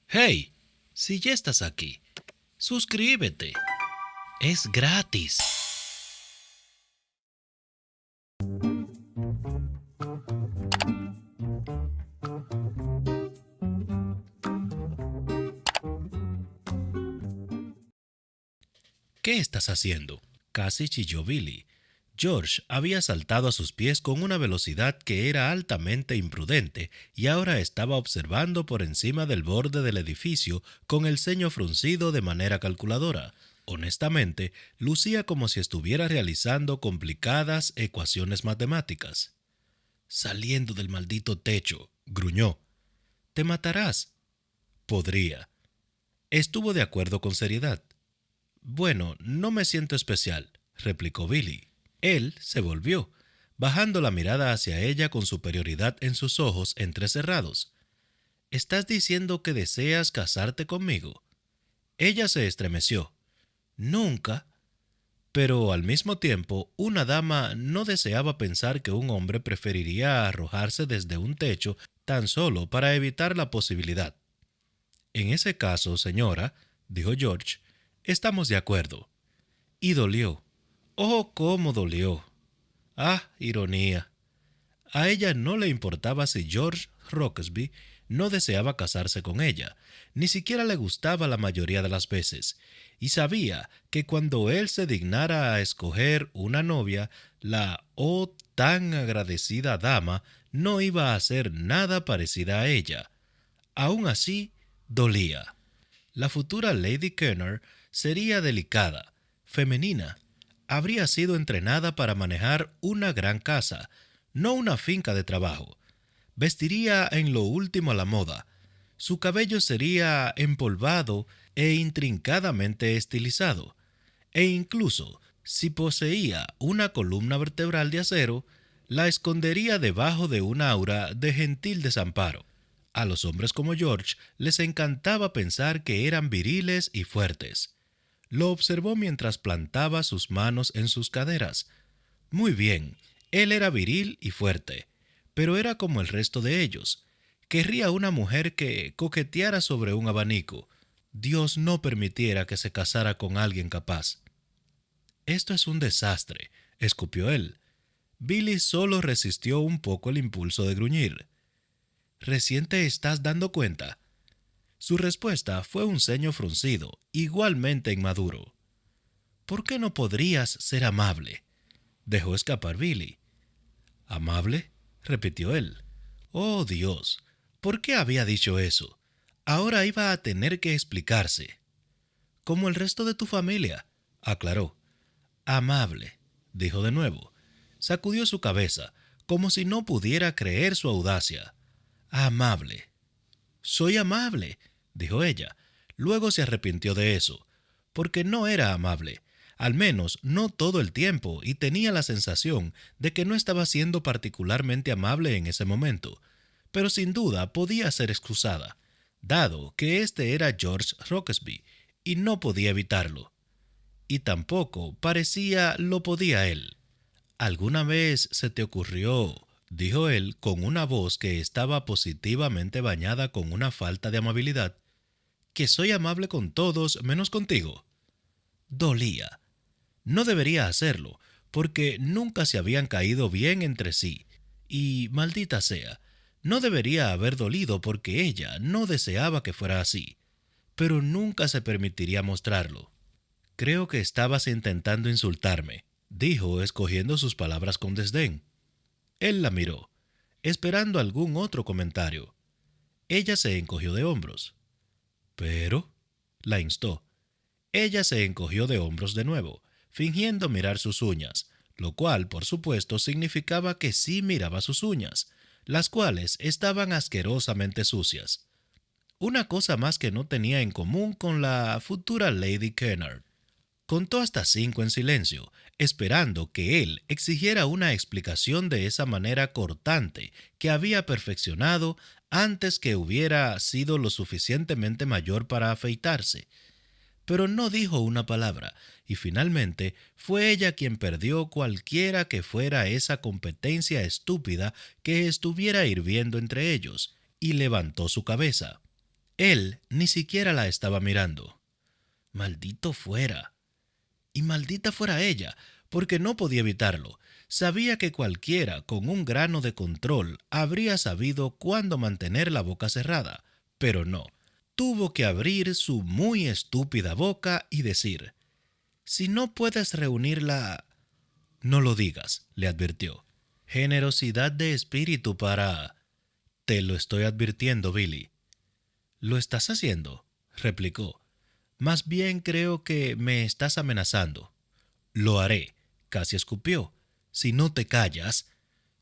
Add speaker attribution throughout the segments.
Speaker 1: Hey, si ya estás aquí, suscríbete. Es gratis. ¿Qué estás haciendo? Casi chilló Billy. George había saltado a sus pies con una velocidad que era altamente imprudente y ahora estaba observando por encima del borde del edificio con el ceño fruncido de manera calculadora. Honestamente, lucía como si estuviera realizando complicadas ecuaciones matemáticas. Saliendo del maldito techo, gruñó. ¿Te matarás? Podría. Estuvo de acuerdo con seriedad. Bueno, no me siento especial, replicó Billy. Él se volvió, bajando la mirada hacia ella con superioridad en sus ojos entrecerrados. ¿Estás diciendo que deseas casarte conmigo? Ella se estremeció. Nunca. Pero al mismo tiempo, una dama no deseaba pensar que un hombre preferiría arrojarse desde un techo tan solo para evitar la posibilidad. En ese caso, señora, dijo George, estamos de acuerdo. Y dolió. Oh, cómo dolió. Ah, ironía. A ella no le importaba si George Roxby no deseaba casarse con ella, ni siquiera le gustaba la mayoría de las veces, y sabía que cuando él se dignara a escoger una novia, la tan agradecida dama no iba a hacer nada parecida a ella. Aún así, dolía. La futura Lady Kenner sería delicada, femenina. Habría sido entrenada para manejar una gran casa, no una finca de trabajo. Vestiría en lo último a la moda. Su cabello sería empolvado e intrincadamente estilizado. E incluso, si poseía una columna vertebral de acero, la escondería debajo de un aura de gentil desamparo. A los hombres como George les encantaba pensar que eran viriles y fuertes. Lo observó mientras plantaba sus manos en sus caderas. Muy bien, él era viril y fuerte, pero era como el resto de ellos. Querría una mujer que coqueteara sobre un abanico. Dios no permitiera que se casara con alguien capaz. Esto es un desastre, escupió él. Billy solo resistió un poco el impulso de gruñir. ¿Recién te estás dando cuenta? Su respuesta fue un ceño fruncido, igualmente inmaduro. ¿Por qué no podrías ser amable? Dejó escapar Billy. ¿Amable? Repitió él. Oh, Dios, ¿por qué había dicho eso? Ahora iba a tener que explicarse. Como el resto de tu familia, aclaró. Amable, dijo de nuevo. Sacudió su cabeza, como si no pudiera creer su audacia. Amable. Soy amable, dijo ella. Luego se arrepintió de eso, porque no era amable, al menos no todo el tiempo, y tenía la sensación de que no estaba siendo particularmente amable en ese momento, pero sin duda podía ser excusada, dado que este era George Roxby, y no podía evitarlo. Y tampoco parecía lo podía él. ¿Alguna vez se te ocurrió, dijo él con una voz que estaba positivamente bañada con una falta de amabilidad, que soy amable con todos menos contigo? Dolía. No debería hacerlo, porque nunca se habían caído bien entre sí, y, maldita sea, no debería haber dolido porque ella no deseaba que fuera así, pero nunca se permitiría mostrarlo. Creo que estabas intentando insultarme, dijo, escogiendo sus palabras con desdén. Él la miró, esperando algún otro comentario. Ella se encogió de hombros. Pero, la instó. Ella se encogió de hombros de nuevo, fingiendo mirar sus uñas, lo cual, por supuesto, significaba que sí miraba sus uñas, las cuales estaban asquerosamente sucias. Una cosa más que no tenía en común con la futura Lady Kennard. Contó hasta 5 en silencio, esperando que él exigiera una explicación de esa manera cortante que había perfeccionado antes que hubiera sido lo suficientemente mayor para afeitarse. Pero no dijo una palabra, y finalmente fue ella quien perdió cualquiera que fuera esa competencia estúpida que estuviera hirviendo entre ellos, y levantó su cabeza. Él ni siquiera la estaba mirando. Maldito fuera. Y maldita fuera ella, porque no podía evitarlo. Sabía que cualquiera con un grano de control habría sabido cuándo mantener la boca cerrada, pero no. Tuvo que abrir su muy estúpida boca y decir: «Si no puedes reunirla...». «No lo digas», le advirtió. «Generosidad de espíritu para...». «Te lo estoy advirtiendo, Billy». «¿Lo estás haciendo?», replicó. «Más bien creo que me estás amenazando». «Lo haré», casi escupió. «Si no te callas».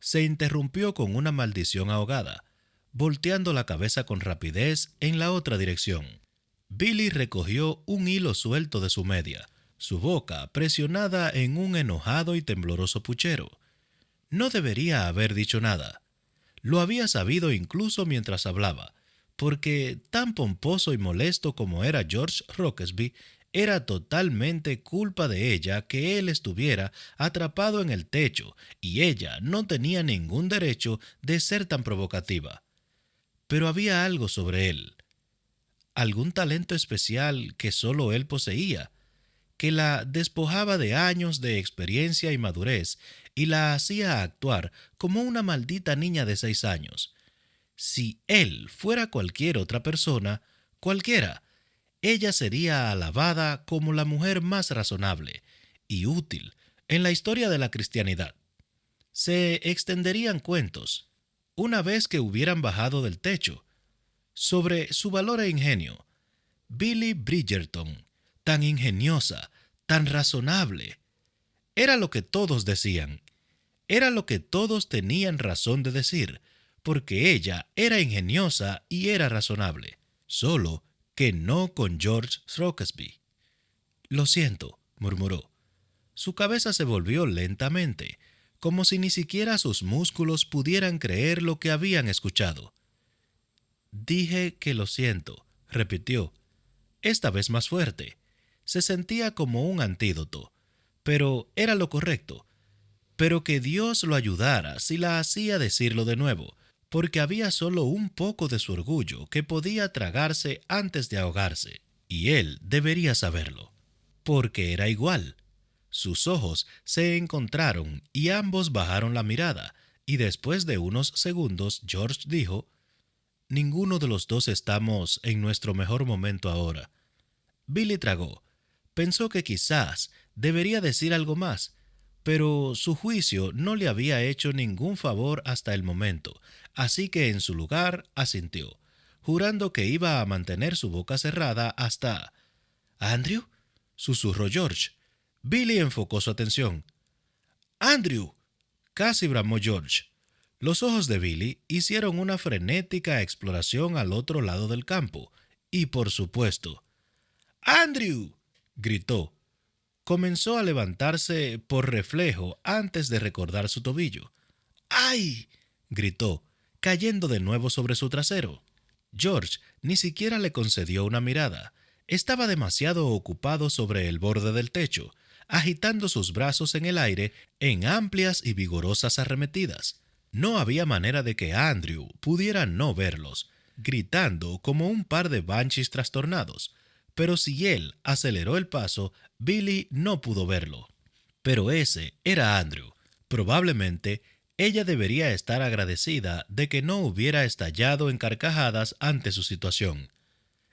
Speaker 1: Se interrumpió con una maldición ahogada, volteando la cabeza con rapidez en la otra dirección. Billy recogió un hilo suelto de su media, su boca presionada en un enojado y tembloroso puchero. No debería haber dicho nada. Lo había sabido incluso mientras hablaba, porque tan pomposo y molesto como era George Rockesby, era totalmente culpa de ella que él estuviera atrapado en el techo y ella no tenía ningún derecho de ser tan provocativa. Pero había algo sobre él, algún talento especial que solo él poseía, que la despojaba de años de experiencia y madurez y la hacía actuar como una maldita niña de 6 años. Si él fuera cualquier otra persona, cualquiera, ella sería alabada como la mujer más razonable y útil en la historia de la cristianidad. Se extenderían cuentos, una vez que hubieran bajado del techo, sobre su valor e ingenio. Billy Bridgerton, tan ingeniosa, tan razonable. Era lo que todos decían. Era lo que todos tenían razón de decir, porque ella era ingeniosa y era razonable. Solo que no con George Rockesby. «Lo siento», murmuró. Su cabeza se volvió lentamente, como si ni siquiera sus músculos pudieran creer lo que habían escuchado. «Dije que lo siento», repitió, esta vez más fuerte. Se sentía como un antídoto, pero era lo correcto. Pero que Dios lo ayudara si la hacía decirlo de nuevo, porque había solo un poco de su orgullo que podía tragarse antes de ahogarse, y él debería saberlo, porque era igual. Sus ojos se encontraron y ambos bajaron la mirada, y después de unos segundos George dijo: «Ninguno de los dos estamos en nuestro mejor momento ahora». Billy tragó. Pensó que quizás debería decir algo más, pero su juicio no le había hecho ningún favor hasta el momento, así que en su lugar asintió, jurando que iba a mantener su boca cerrada hasta... «¿Andrew?», susurró George. Billy enfocó su atención. «¡Andrew!», casi bramó George. Los ojos de Billy hicieron una frenética exploración al otro lado del campo, y por supuesto... «¡Andrew!», gritó. Comenzó a levantarse por reflejo antes de recordar su tobillo. «¡Ay!», gritó, cayendo de nuevo sobre su trasero. George ni siquiera le concedió una mirada. Estaba demasiado ocupado sobre el borde del techo, agitando sus brazos en el aire en amplias y vigorosas arremetidas. No había manera de que Andrew pudiera no verlos, gritando como un par de banshees trastornados. Pero si él aceleró el paso, Billy no pudo verlo. Pero ese era Andrew. Probablemente ella debería estar agradecida de que no hubiera estallado en carcajadas ante su situación.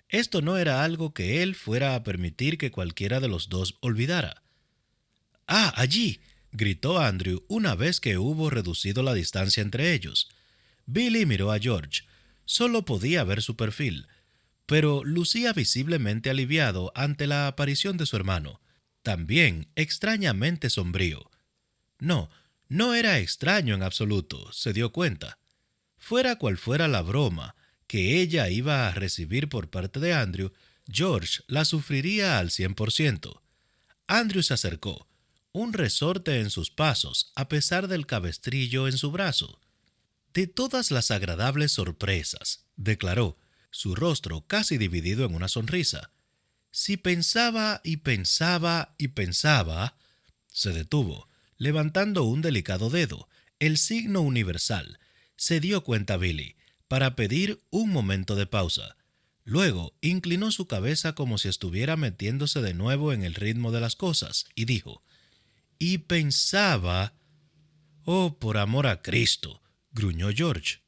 Speaker 1: Esto no era algo que él fuera a permitir que cualquiera de los dos olvidara. «¡Ah, allí!», gritó Andrew una vez que hubo reducido la distancia entre ellos. Billy miró a George. Solo podía ver su perfil, pero lucía visiblemente aliviado ante la aparición de su hermano, también extrañamente sombrío. No era extraño en absoluto, se dio cuenta. Fuera cual fuera la broma que ella iba a recibir por parte de Andrew, George la sufriría al 100%. Andrew se acercó, un resorte en sus pasos a pesar del cabestrillo en su brazo. «De todas las agradables sorpresas», declaró, su rostro casi dividido en una sonrisa. «Si pensaba y pensaba y pensaba...». Se detuvo, levantando un delicado dedo, el signo universal. Se dio cuenta Billy, para pedir un momento de pausa. Luego inclinó su cabeza como si estuviera metiéndose de nuevo en el ritmo de las cosas y dijo, y pensaba... Oh, por amor a Cristo, gruñó George.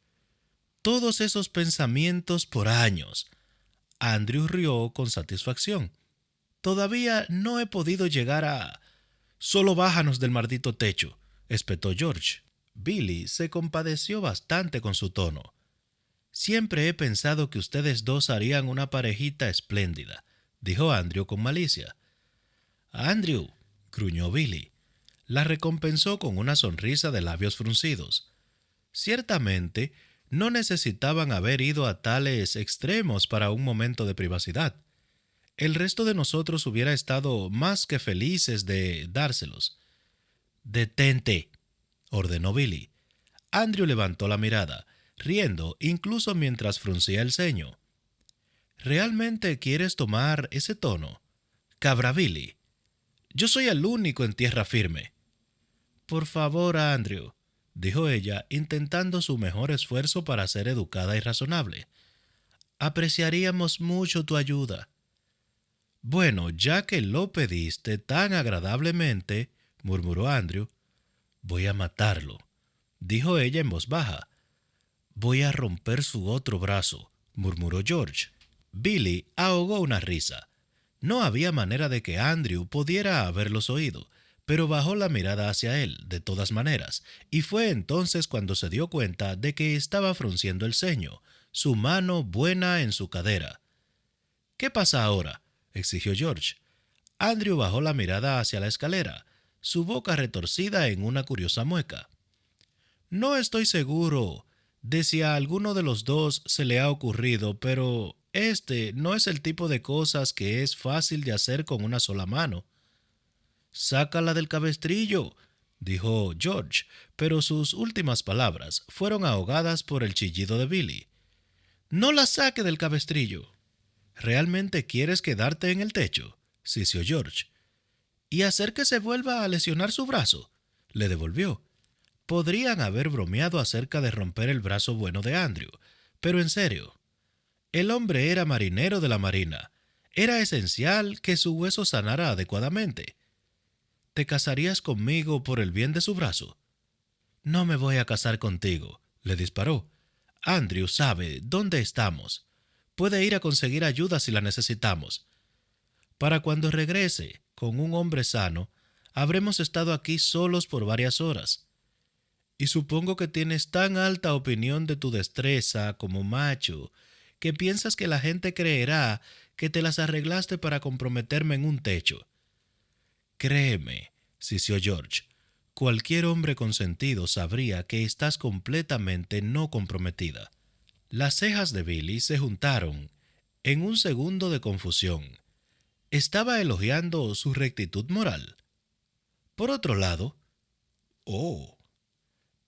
Speaker 1: Todos esos pensamientos por años. Andrew rió con satisfacción. Todavía no he podido llegar a... Solo bájanos del maldito techo, espetó George. Billy se compadeció bastante con su tono. Siempre he pensado que ustedes dos harían una parejita espléndida, dijo Andrew con malicia. Andrew, gruñó Billy. La recompensó con una sonrisa de labios fruncidos. Ciertamente, no necesitaban haber ido a tales extremos para un momento de privacidad. El resto de nosotros hubiera estado más que felices de dárselos. «Detente», ordenó Billy. Andrew levantó la mirada, riendo incluso mientras fruncía el ceño. ¿Realmente quieres tomar ese tono? Cabra Billy. Yo soy el único en tierra firme. Por favor, Andrew, dijo ella, intentando su mejor esfuerzo para ser educada y razonable. Apreciaríamos mucho tu ayuda. Bueno, ya que lo pediste tan agradablemente, murmuró Andrew, voy a matarlo, dijo ella en voz baja. Voy a romper su otro brazo, murmuró George. Billy ahogó una risa. No había manera de que Andrew pudiera haberlos oído, pero bajó la mirada hacia él, de todas maneras, y fue entonces cuando se dio cuenta de que estaba frunciendo el ceño, su mano buena en su cadera. ¿Qué pasa ahora?, exigió George. Andrew bajó la mirada hacia la escalera, su boca retorcida en una curiosa mueca. No estoy seguro de si a alguno de los dos se le ha ocurrido, pero este no es el tipo de cosas que es fácil de hacer con una sola mano. Sácala del cabestrillo, dijo George, pero sus últimas palabras fueron ahogadas por el chillido de Billy. No la saque del cabestrillo. ¿Realmente quieres quedarte en el techo?, sisió George. ¿Y hacer que se vuelva a lesionar su brazo?, le devolvió. Podrían haber bromeado acerca de romper el brazo bueno de Andrew, pero en serio. El hombre era marinero de la marina. Era esencial que su hueso sanara adecuadamente. ¿Te casarías conmigo por el bien de su brazo? No me voy a casar contigo, le disparó. Andrew sabe dónde estamos. Puede ir a conseguir ayuda si la necesitamos. Para cuando regrese, con un hombre sano, habremos estado aquí solos por varias horas. Y supongo que tienes tan alta opinión de tu destreza como macho, que piensas que la gente creerá que te las arreglaste para comprometerme en un techo. Créeme, sisió George, cualquier hombre con sentido sabría que estás completamente no comprometida. Las cejas de Billy se juntaron en un segundo de confusión. ¿Estaba elogiando su rectitud moral? Por otro lado, «Oh,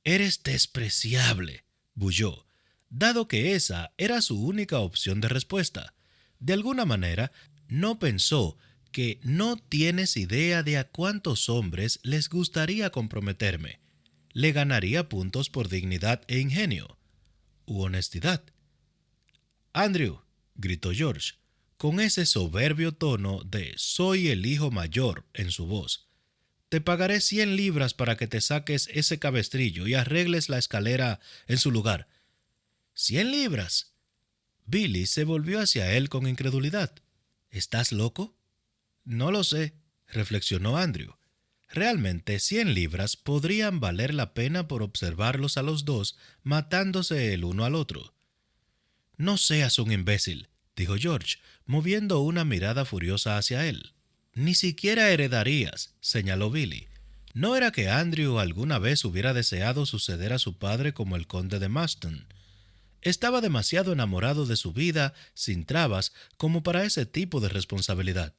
Speaker 1: eres despreciable», bulló, dado que esa era su única opción de respuesta. De alguna manera, no pensó que no tienes idea de a cuántos hombres les gustaría comprometerme. Le ganaría puntos por dignidad e ingenio. U honestidad. «Andrew», gritó George, con ese soberbio tono de «soy el hijo mayor» en su voz. «Te pagaré 100 libras para que te saques ese cabestrillo y arregles la escalera en su lugar». «¿100 libras?» Billy se volvió hacia él con incredulidad. ¿Estás loco? No lo sé, reflexionó Andrew. Realmente 100 libras podrían valer la pena por observarlos a los dos matándose el uno al otro. No seas un imbécil, dijo George, moviendo una mirada furiosa hacia él. Ni siquiera heredarías, señaló Billy. No era que Andrew alguna vez hubiera deseado suceder a su padre como el conde de Maston. Estaba demasiado enamorado de su vida sin trabas como para ese tipo de responsabilidad.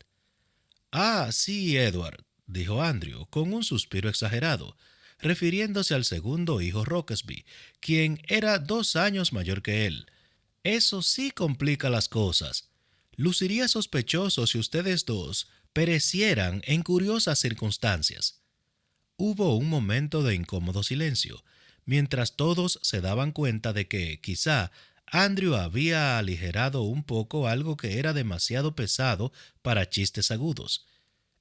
Speaker 1: «Ah, sí, Edward», dijo Andrew con un suspiro exagerado, refiriéndose al segundo hijo Rockesby, quien era 2 años mayor que él. «Eso sí complica las cosas. Luciría sospechoso si ustedes dos perecieran en curiosas circunstancias». Hubo un momento de incómodo silencio, mientras todos se daban cuenta de que, quizá, Andrew había aligerado un poco algo que era demasiado pesado para chistes agudos.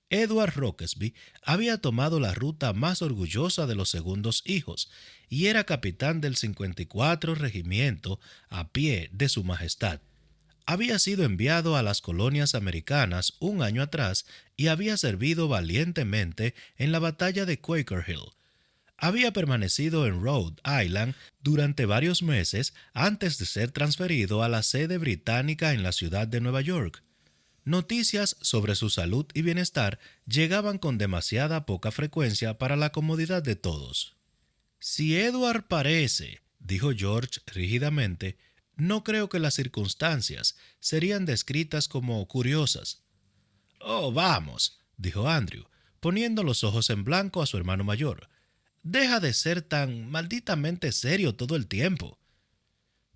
Speaker 1: Edward Rockesby había tomado la ruta más orgullosa de los segundos hijos y era capitán del 54 Regimiento a pie de Su Majestad. Había sido enviado a las colonias americanas un año atrás y había servido valientemente en la batalla de Quaker Hill. Había permanecido en Rhode Island durante varios meses antes de ser transferido a la sede británica en la ciudad de Nueva York. Noticias sobre su salud y bienestar llegaban con demasiada poca frecuencia para la comodidad de todos. Si Edward parece, dijo George rígidamente, no creo que las circunstancias serían descritas como curiosas. Oh, vamos, dijo Andrew, poniendo los ojos en blanco a su hermano mayor. Deja de ser tan malditamente serio todo el tiempo.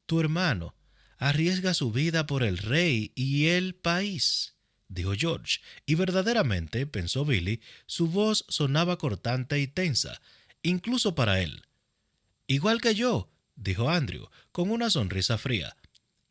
Speaker 1: Tu hermano arriesga su vida por el rey y el país, dijo George, y verdaderamente, pensó Billy, su voz sonaba cortante y tensa, incluso para él. Igual que yo, dijo Andrew, con una sonrisa fría.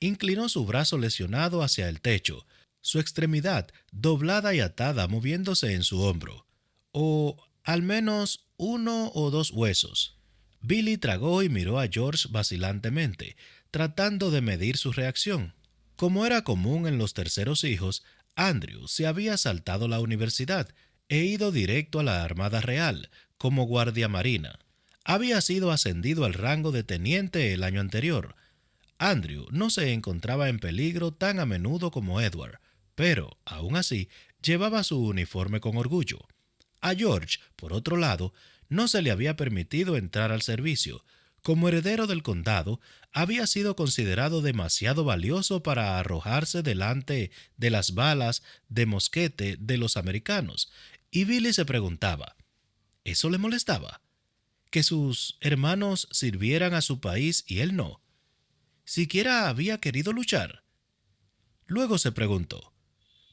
Speaker 1: Inclinó su brazo lesionado hacia el techo, su extremidad doblada y atada moviéndose en su hombro. O al menos uno o dos huesos. Billy tragó y miró a George vacilantemente, tratando de medir su reacción. Como era común en los terceros hijos, Andrew se había saltado la universidad e ido directo a la Armada Real, como guardia marina. Había sido ascendido al rango de teniente el año anterior. Andrew no se encontraba en peligro tan a menudo como Edward, pero, aún así, llevaba su uniforme con orgullo. A George, por otro lado, no se le había permitido entrar al servicio. Como heredero del condado, había sido considerado demasiado valioso para arrojarse delante de las balas de mosquete de los americanos, y Billy se preguntaba, ¿eso le molestaba? ¿Que sus hermanos sirvieran a su país y él no? ¿Siquiera había querido luchar? Luego se preguntó,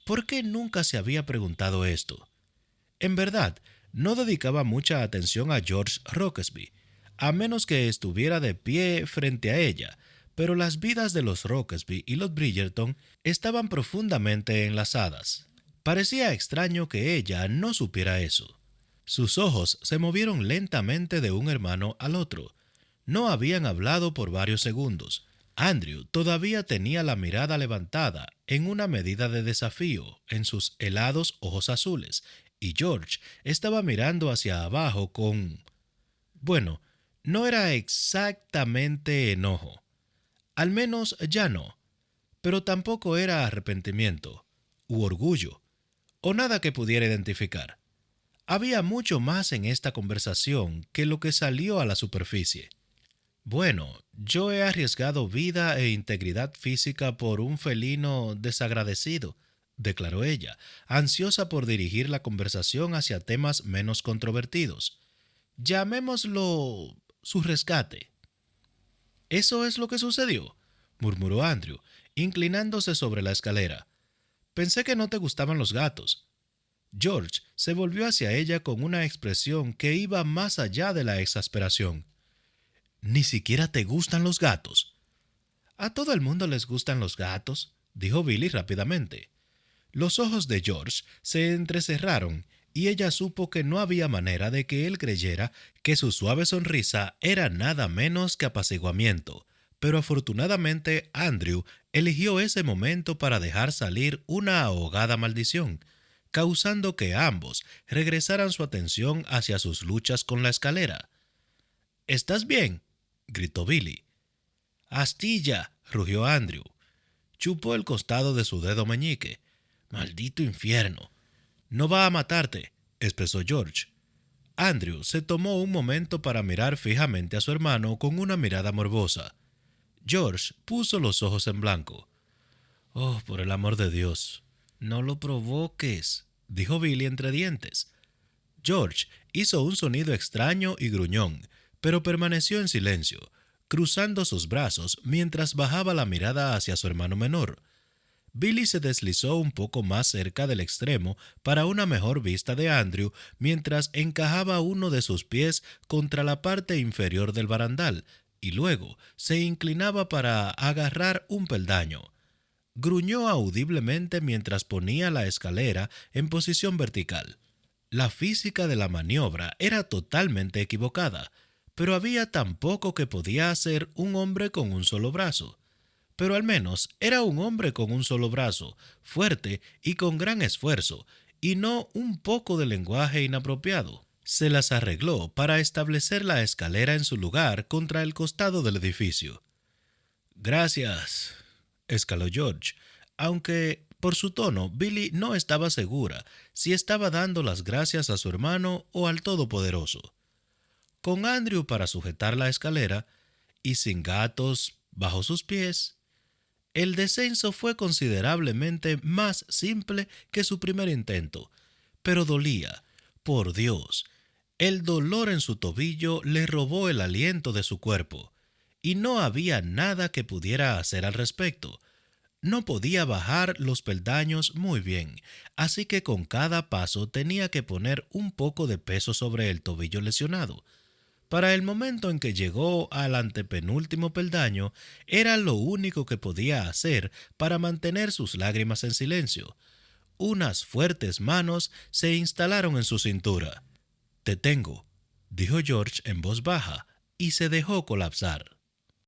Speaker 1: ¿por qué nunca se había preguntado esto? En verdad, no dedicaba mucha atención a George Rockesby, a menos que estuviera de pie frente a ella, pero las vidas de los Rockesby y los Bridgerton estaban profundamente enlazadas. Parecía extraño que ella no supiera eso. Sus ojos se movieron lentamente de un hermano al otro. No habían hablado por varios segundos. Andrew todavía tenía la mirada levantada en una medida de desafío en sus helados ojos azules, y George estaba mirando hacia abajo con... Bueno, no era exactamente enojo. Al menos ya no. Pero tampoco era arrepentimiento, u orgullo, o nada que pudiera identificar. Había mucho más en esta conversación que lo que salió a la superficie. Bueno, yo he arriesgado vida e integridad física por un felino desagradecido, declaró ella, ansiosa por dirigir la conversación hacia temas menos controvertidos. Llamémoslo su rescate. ¿Eso es lo que sucedió?, murmuró Andrew, inclinándose sobre la escalera. Pensé que no te gustaban los gatos. George se volvió hacia ella con una expresión que iba más allá de la exasperación. ¿Ni siquiera te gustan los gatos? A todo el mundo les gustan los gatos, dijo Billy rápidamente. Los ojos de George se entrecerraron y ella supo que no había manera de que él creyera que su suave sonrisa era nada menos que apaciguamiento, pero afortunadamente Andrew eligió ese momento para dejar salir una ahogada maldición, causando que ambos regresaran su atención hacia sus luchas con la escalera. ¿Estás bien?, gritó Billy. ¡Astilla!, rugió Andrew. Chupó el costado de su dedo meñique. ¡Maldito infierno! No va a matarte, expresó George. Andrew se tomó un momento para mirar fijamente a su hermano con una mirada morbosa. George puso los ojos en blanco. Oh, por el amor de Dios, no lo provoques, dijo Billy entre dientes. George hizo un sonido extraño y gruñón, pero permaneció en silencio, cruzando sus brazos mientras bajaba la mirada hacia su hermano menor. Billy se deslizó un poco más cerca del extremo para una mejor vista de Andrew mientras encajaba uno de sus pies contra la parte inferior del barandal y luego se inclinaba para agarrar un peldaño. Gruñó audiblemente mientras ponía la escalera en posición vertical. La física de la maniobra era totalmente equivocada, pero había tan poco que podía hacer un hombre con un solo brazo. Pero al menos era un hombre con un solo brazo, fuerte y con gran esfuerzo, y no un poco de lenguaje inapropiado. Se las arregló para establecer la escalera en su lugar contra el costado del edificio. Gracias, escaló George, aunque por su tono Billy no estaba segura si estaba dando las gracias a su hermano o al Todopoderoso. Con Andrew para sujetar la escalera y sin gatos bajo sus pies, el descenso fue considerablemente más simple que su primer intento, pero dolía. Por Dios, el dolor en su tobillo le robó el aliento de su cuerpo, y no había nada que pudiera hacer al respecto. No podía bajar los peldaños muy bien, así que con cada paso tenía que poner un poco de peso sobre el tobillo lesionado. Para el momento en que llegó al antepenúltimo peldaño, era lo único que podía hacer para mantener sus lágrimas en silencio. Unas fuertes manos se instalaron en su cintura. «Te tengo», dijo George en voz baja, y se dejó colapsar.